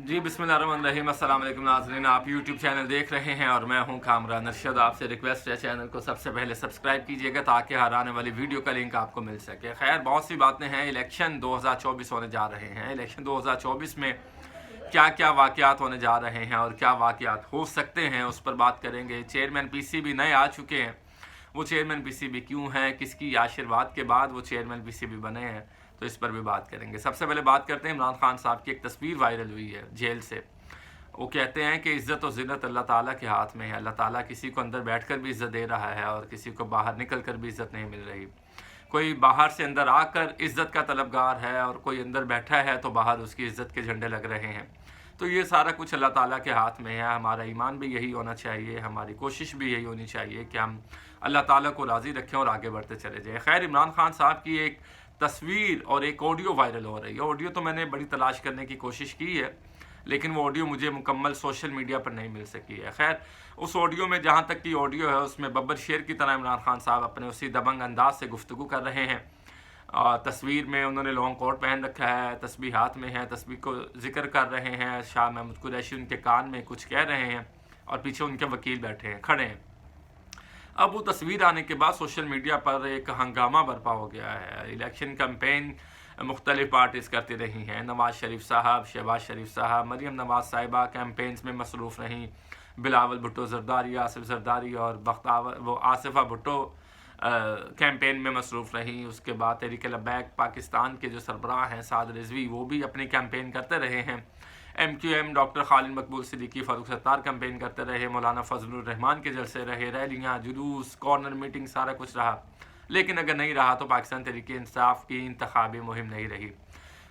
जी बिस्मिल्लाहिर्रहमानिर्रहीम। अस्सलाम वालेकुम नाज़रीन, आप यूट्यूब चैनल देख रहे हैं और मैं हूं कामरान अरशद। आपसे रिक्वेस्ट है चैनल को सबसे पहले सब्सक्राइब कीजिएगा ताकि हर आने वाली वीडियो का लिंक आपको मिल सके। खैर, बहुत सी बातें हैं। इलेक्शन 2024 होने जा रहे हैं। इलेक्शन 2024 में क्या क्या वाक़यात होने जा रहे हैं और क्या वाक़यात हो सकते हैं, उस पर बात करेंगे। चेयरमैन पीसीबी नए आ चुके हैं। वो चेयरमैन पीसीबी क्यों हैं, किसकी आशीर्वाद के बाद वो चेयरमैन पीसीबी बने हैं, तो इस पर भी बात करेंगे। सबसे पहले बात करते हैं इमरान खान साहब की एक तस्वीर वायरल हुई है जेल से। वो कहते हैं कि इज़्ज़त और ज़िल्लत अल्लाह ताला के हाथ में है। अल्लाह ताला किसी को अंदर बैठकर भी इज़्ज़त दे रहा है और किसी को बाहर निकल कर भी इज़्ज़त नहीं मिल रही। कोई बाहर से अंदर आकर इज़्ज़त का तलबगार है और कोई अंदर बैठा है तो बाहर उसकी इज़्ज़त के झंडे लग रहे हैं। तो ये सारा कुछ अल्लाह ताला के हाथ में है। हमारा ईमान भी यही होना चाहिए, हमारी कोशिश भी यही होनी चाहिए कि हम अल्लाह ताला को राज़ी रखें और आगे बढ़ते चले जाएँ। खैर, इमरान खान साहब की एक तस्वीर और एक ऑडियो वायरल हो रही है। ऑडियो तो मैंने बड़ी तलाश करने की कोशिश की है, लेकिन वो ऑडियो मुझे मुकम्मल सोशल मीडिया पर नहीं मिल सकी है। खैर, उस ऑडियो में जहाँ तक की ऑडियो है उसमें बब्बर शेर की तरह इमरान खान साहब अपने उसी दबंग अंदाज से गुफ्तगू कर रहे हैं। तस्वीर में उन्होंने लॉन्ग कोट पहन रखा है, तस्बीह हाथ में है, तस्बीह को जिक्र कर रहे हैं। शाह महमूद कुरैशी उनके कान में कुछ कह रहे हैं और पीछे उनके वकील बैठे हैं, खड़े हैं। अब वो तस्वीर आने के बाद सोशल मीडिया पर एक हंगामा बर्पा हो गया है। इलेक्शन कैंपेन मुख्तलिफ पार्टीज़ करती रही हैं। नवाज़ शरीफ साहब, शहबाज शरीफ साहब, मरीम नवाज़ साहिबा कैंपेन्स में मसरूफ़ रहीं। बिलावल भुट्टो ज़रदारी, आसिफ ज़रदारी और बख्तावर वो आसिफा भुट्टो कैंपेन में मसरूफ़ रहीं। उसके बाद तहरीक लब्बैक पाकिस्तान के जो सरबराह हैं साद रिजवी, वो भी अपनी कैंपेन करते रहे हैं। MQM डॉक्टर खालिद मकबूल सिद्दीकी, फ़ारूक सत्तार कैंपेन करते रहे। मौलाना फजलुर रहमान के जलसे रहे, रैलियाँ, जुलूस, कॉर्नर मीटिंग, सारा कुछ रहा। लेकिन अगर नहीं रहा तो पाकिस्तान तहरीक इंसाफ की इंतखाबी मुहिम नहीं रही।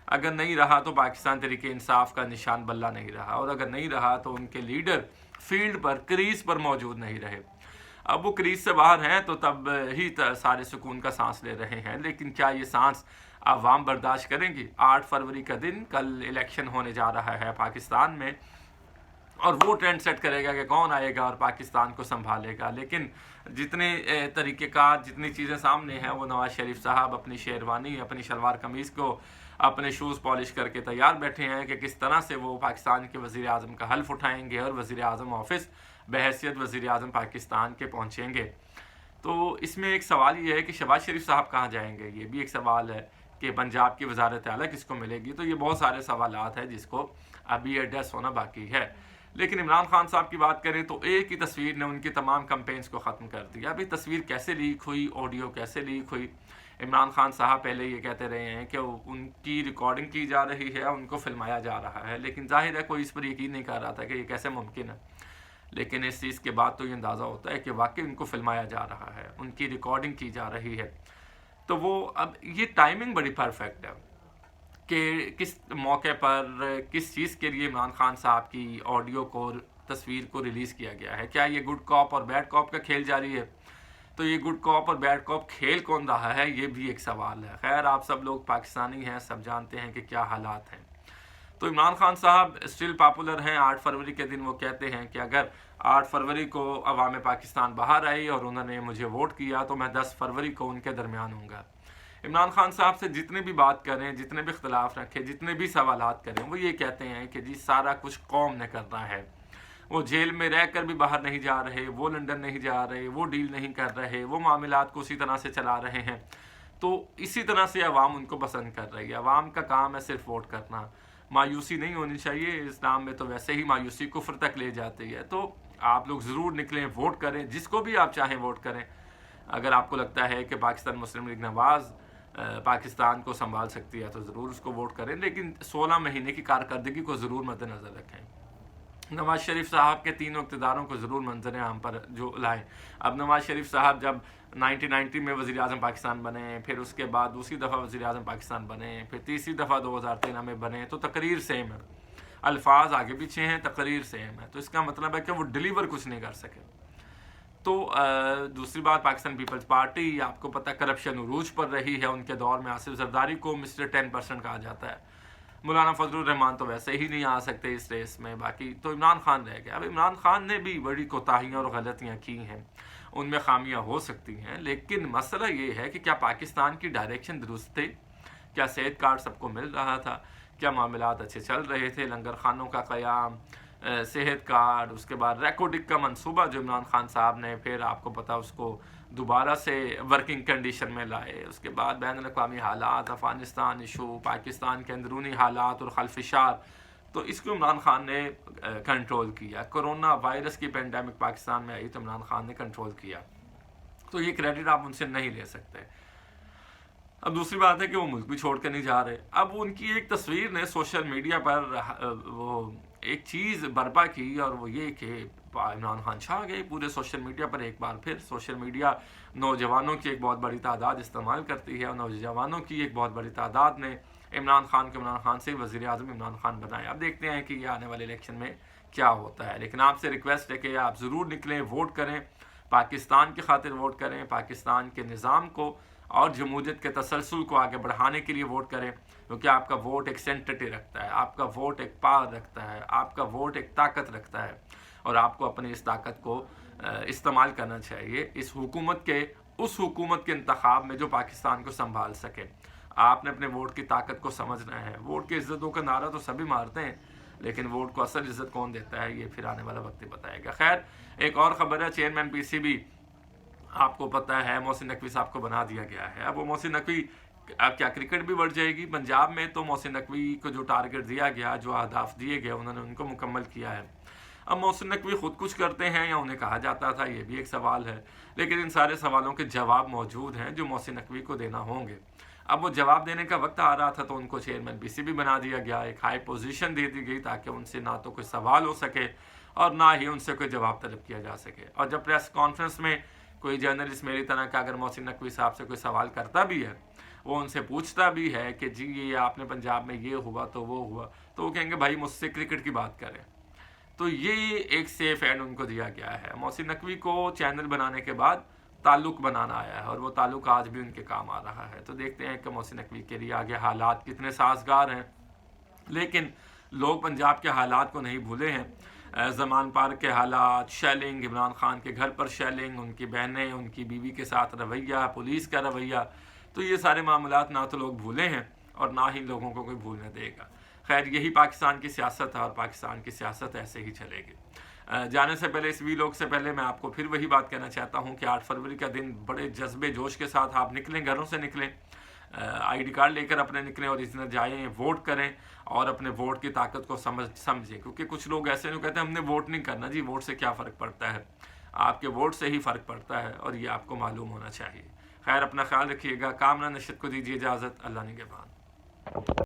अगर नहीं रहा तो पाकिस्तान तहरीक इंसाफ का निशान बल्ला नहीं रहा। और अगर नहीं रहा तो उनके लीडर फील्ड पर, क्रीज पर मौजूद नहीं रहे। अब वो क्रीज से बाहर हैं तो तब ही सारे सुकून का सांस ले रहे हैं। लेकिन क्या ये सांस आवाम बर्दाश्त करेंगी? 8 फरवरी का दिन, कल इलेक्शन होने जा रहा है पाकिस्तान में और वो ट्रेंड सेट करेगा कि कौन आएगा और पाकिस्तान को संभालेगा। लेकिन जितने तरीक़ेकार, जितनी चीज़ें सामने हैं, वो नवाज़ शरीफ साहब अपनी शेरवानी, अपनी शलवार कमीज़ को अपने शूज़ पॉलिश करके तैयार बैठे हैं कि किस तरह से वो पाकिस्तान के वज़ीर आज़म का हल्फ उठाएंगे और वज़ीर आज़म ऑफिस बहैसियत वज़ीर आज़म पाकिस्तान के पहुँचेंगे। तो इसमें एक सवाल ये है कि शहबाज शरीफ साहब कहाँ जाएंगे। ये भी एक सवाल है कि पंजाब की वजारत आला किसको मिलेगी। तो ये बहुत सारे सवालात हैं जिसको अभी एड्रेस होना बाकी है। लेकिन इमरान खान साहब की बात करें तो एक ही तस्वीर ने उनकी तमाम कैंपेन्स को ख़त्म कर दिया। अभी तस्वीर कैसे लीक हुई, ऑडियो कैसे लीक हुई, इमरान खान साहब पहले ये कहते रहे हैं कि उनकी रिकॉर्डिंग की जा रही है, उनको फिल्माया जा रहा है। लेकिन जाहिर है कोई इस पर यकीन नहीं कर रहा था कि ये कैसे मुमकिन है। लेकिन इस चीज़ के बाद तो ये अंदाज़ा होता है कि वाकई उनको फिल्माया जा रहा है, उनकी रिकॉर्डिंग की जा रही है। तो वो अब ये टाइमिंग बड़ी परफेक्ट है कि किस मौके पर किस चीज़ के लिए इमरान खान साहब की ऑडियो को, तस्वीर को रिलीज़ किया गया है। क्या ये गुड कॉप और बैड कॉप का खेल जारी है? तो ये गुड कॉप और बैड कॉप खेल कौन रहा है, ये भी एक सवाल है। खैर, आप सब लोग पाकिस्तानी हैं, सब जानते हैं कि क्या हालात हैं। तो इमरान खान साहब स्टिल पॉपुलर हैं। 8 फरवरी के दिन वो कहते हैं कि अगर 8 फरवरी को अवाम पाकिस्तान बाहर आई और उन्होंने मुझे वोट किया तो मैं 10 फरवरी को उनके दरमियान हूँगा। इमरान खान साहब से जितने भी बात करें, जितने भी इख्तलाफ रखें, जितने भी सवालात करें, वो ये कहते हैं कि जी सारा कुछ कौम ने करना है। वो जेल में रह कर भी बाहर नहीं जा रहे, वो लंदन नहीं जा रहे, वो डील नहीं कर रहे, वो मामलात को उसी तरह से चला रहे हैं। तो इसी तरह से अवाम उनको पसंद कर रही है। अवाम का काम है सिर्फ वोट करना। मायूसी नहीं होनी चाहिए। इस्लाम में तो वैसे ही मायूसी कुफ्र तक ले जाती है। तो आप लोग ज़रूर निकलें, वोट करें, जिसको भी आप चाहें वोट करें। अगर आपको लगता है कि पाकिस्तान मुस्लिम लीग नवाज़ पाकिस्तान को संभाल सकती है तो ज़रूर उसको वोट करें। लेकिन 16 महीने की कारकर्दगी को ज़रूर मद्देनज़र रखें। नवाज़ शरीफ साहब के 3 इक़्तिदारों को ज़रूर मंजर आम पर जो लाएँ। अब नवाज़ शरीफ साहब जब 1990 में वज़ीर आज़म पाकिस्तान बने, फिर उसके बाद दूसरी दफ़ा वज़ीर आज़म पाकिस्तान बने, फिर तीसरी दफ़ा 2013 में बने, तो तकरीर सेम है, अल्फाज आगे पीछे हैं, तकरीर सेम है। तो इसका मतलब है कि वो डिलीवर कुछ नहीं कर सके। तो दूसरी बात, पाकिस्तान पीपल्स पार्टी, आपको पता करप्शन उरूज पर रही है। उनके दौर में आसिफ जरदारी को मिस्टर 10% कहा जाता है। मौलाना फजलुर रहमान तो वैसे ही नहीं आ सकते इस रेस में। बाकी तो इमरान खान रह गया। अब इमरान खान ने भी बड़ी कोताहियाँ और गलतियाँ की हैं, उनमें खामियाँ हो सकती हैं। लेकिन मसला ये है कि क्या पाकिस्तान की डायरेक्शन दुरुस्त थी? क्या सेहत कार्ड सबको मिल रहा था? क्या मामलात अच्छे चल रहे थे, लंगर खानों का क़याम, सेहत कार्ड, उसके बाद रेकॉर्डिंग का मंसूबा जो इमरान खान साहब ने फिर आपको पता उसको दोबारा से वर्किंग कंडीशन में लाए, उसके बाद बैनुल अक़वामी हालात, अफ़गानिस्तान इशू, पाकिस्तान के अंदरूनी हालात और खलफिशार, तो इसको इमरान खान ने कंट्रोल किया। कोरोना वायरस की पेंडेमिक पाकिस्तान में आई तो इमरान खान ने कंट्रोल किया, तो ये क्रेडिट आप उनसे नहीं ले सकते। अब दूसरी बात है कि वो मुल्क भी छोड़ कर नहीं जा रहे। अब उनकी एक तस्वीर ने सोशल मीडिया पर वो एक चीज़ बर्पा की, और वो ये कि इमरान खान छा गए पूरे सोशल मीडिया पर। एक बार फिर सोशल मीडिया नौजवानों की एक बहुत बड़ी तादाद इस्तेमाल करती है, और नौजवानों की एक बहुत बड़ी तादाद ने इमरान खान से वज़ीर आज़म इमरान खान बनाए। अब देखते हैं कि ये आने वाले इलेक्शन में क्या होता है, लेकिन आपसे रिक्वेस्ट है कि आप ज़रूर निकलें, वोट करें, पाकिस्तान की खातिर वोट करें, पाकिस्तान के निज़ाम को और जमहूरियत के तसलसल को आगे बढ़ाने के लिए वोट करें, क्योंकि आपका वोट एक सेंटिटी रखता है, आपका वोट एक पावर रखता है, आपका वोट एक ताकत रखता है, और आपको अपनी इस ताकत को इस्तेमाल करना चाहिए इस हुकूमत के उस हुकूमत के इंतखाब में जो पाकिस्तान को संभाल सके। आपने अपने वोट की ताकत को समझना है। वोट की इज़्ज़तों का नारा तो सभी मारते हैं, लेकिन वोट को असल इज़्ज़त कौन देता है ये फिर आने वाला वक्त ही बताएगा। खैर, एक और ख़बर है, चेयरमैन पीसीबी आपको पता है मोहसिन नकवी साहब को बना दिया गया है। अब वो मोहसिन नकवी, अब क्या क्रिकेट भी बढ़ जाएगी पंजाब में? तो मोहसिन नकवी को जो टारगेट दिया गया, जो अहदाफ दिए गए, उन्होंने उनको मुकम्मल किया है। अब मोहसिन नकवी खुद कुछ करते हैं या उन्हें कहा जाता था, ये भी एक सवाल है, लेकिन इन सारे सवालों के जवाब मौजूद हैं जो मोहसिन नकवी को देना होंगे। अब वो जवाब देने का वक्त आ रहा था तो उनको चेयरमैन पीसीबी बना दिया गया, एक हाई पोजीशन दे दी गई ताकि उनसे ना तो कोई सवाल हो सके और ना ही उनसे कोई जवाब तलब किया जा सके। और जब प्रेस कॉन्फ्रेंस में कोई जर्नलिस्ट मेरी तरह का अगर मोहसिन नकवी साहब से कोई सवाल करता भी है, वो उनसे पूछता भी है कि जी ये आपने पंजाब में ये हुआ तो वो हुआ, तो वो कहेंगे भाई मुझसे क्रिकेट की बात करें। तो ये एक सेफ एंड उनको दिया गया है। मोहसिन नकवी को चैनल बनाने के बाद ताल्लुक बनाना आया है, और वो ताल्लुक आज भी उनके काम आ रहा है। तो देखते हैं कि मोहसिन नकवी के लिए आगे हालात कितने साजगार हैं, लेकिन लोग पंजाब के हालात को नहीं भूले हैं। ज़मान पार्क के हालात, शेलिंग, इमरान खान के घर पर शेलिंग, उनकी बहनें, उनकी बीवी के साथ रवैया, पुलिस का रवैया, तो ये सारे मामलात ना तो लोग भूले हैं और ना ही लोगों को कोई भूलने देगा। खैर, यही पाकिस्तान की सियासत है और पाकिस्तान की सियासत ऐसे ही चलेगी। जाने से पहले, इस वीलॉग से पहले, मैं आपको फिर वही बात कहना चाहता हूँ कि 8 फरवरी का दिन बड़े जज्बे जोश के साथ आप निकलें, घरों से निकलें, आईडी कार्ड लेकर अपने निकलें और इस दिन जाएँ, वोट करें और अपने वोट की ताकत को समझें। क्योंकि कुछ लोग ऐसे जो कहते हैं हमने वोट नहीं करना। जी, वोट से क्या फ़र्क पड़ता है? आपके वोट से ही फ़र्क पड़ता है और ये आपको मालूम होना चाहिए। खैर, अपना ख्याल रखिएगा। कामना नशद को दीजिए इजाज़त। अल्लाह निगहबान।